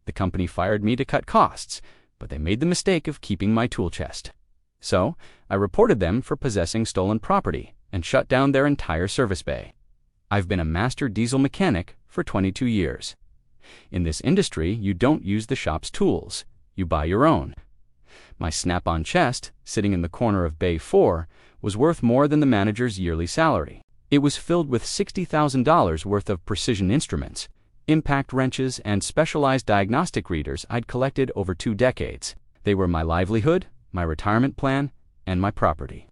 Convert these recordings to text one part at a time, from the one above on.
The company fired me to cut costs, but they made the mistake of keeping my tool chest. So, I reported them for possessing stolen property and shut down their entire service bay. I've been a master diesel mechanic for 22 years. In this industry, you don't use the shop's tools. You buy your own. My Snap-on chest, sitting in the corner of Bay 4, was worth more than the manager's yearly salary. It was filled with $60,000 worth of precision instruments, impact wrenches, and specialized diagnostic readers I'd collected over 2 decades. They were my livelihood, my retirement plan, and my property.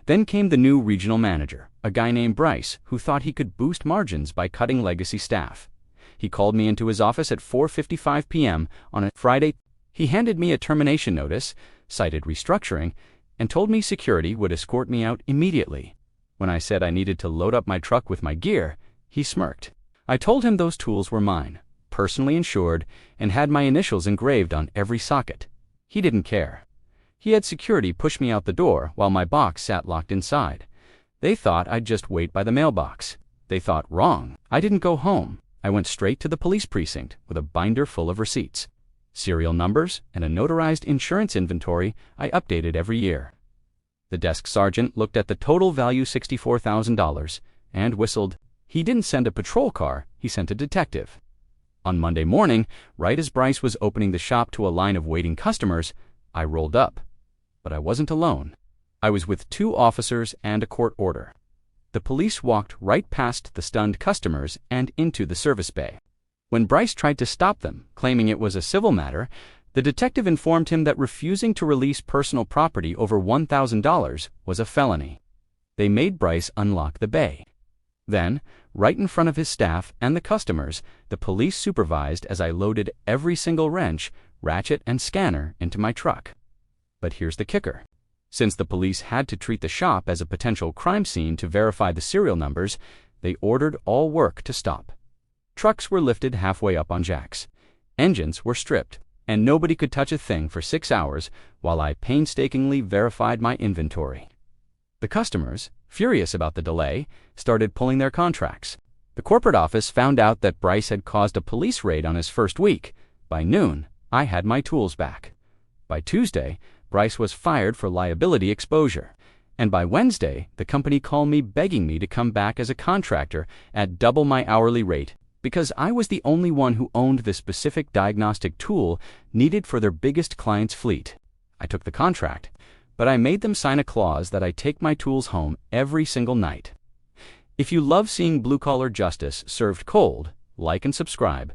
Then came the new regional manager, a guy named Bryce, who thought he could boost margins by cutting legacy staff. He called me into his office at 4:55 p.m. on a Friday. He handed me a termination notice, cited restructuring, and told me security would escort me out immediately. When I said I needed to load up my truck with my gear, he smirked. I told him those tools were mine, personally insured, and had my initials engraved on every socket. He didn't care. He had security push me out the door while my box sat locked inside. They thought I'd just wait by the mailbox. They thought wrong. I didn't go home. I went straight to the police precinct with a binder full of receipts, serial numbers, and a notarized insurance inventory I updated every year. The desk sergeant looked at the total value, $64,000, and whistled. He didn't send a patrol car, he sent a detective. On Monday morning, right as Bryce was opening the shop to a line of waiting customers, I rolled up. But I wasn't alone. I was with 2 officers and a court order. The police walked right past the stunned customers and into the service bay. When Bryce tried to stop them, claiming it was a civil matter, the detective informed him that refusing to release personal property over $1,000 was a felony. They made Bryce unlock the bay. Then, right in front of his staff and the customers, the police supervised as I loaded every single wrench, ratchet, and scanner into my truck. But here's the kicker. Since the police had to treat the shop as a potential crime scene to verify the serial numbers, they ordered all work to stop. Trucks were lifted halfway up on jacks. Engines were stripped, and nobody could touch a thing for 6 hours while I painstakingly verified my inventory. The customers, furious about the delay, started pulling their contracts. The corporate office found out that Bryce had caused a police raid on his first week. By noon, I had my tools back. By Tuesday, Bryce was fired for liability exposure. And by Wednesday, the company called me begging me to come back as a contractor at double my hourly rate because I was the only one who owned the specific diagnostic tool needed for their biggest client's fleet. I took the contract, but I made them sign a clause that I take my tools home every single night. If you love seeing blue-collar justice served cold, like and subscribe.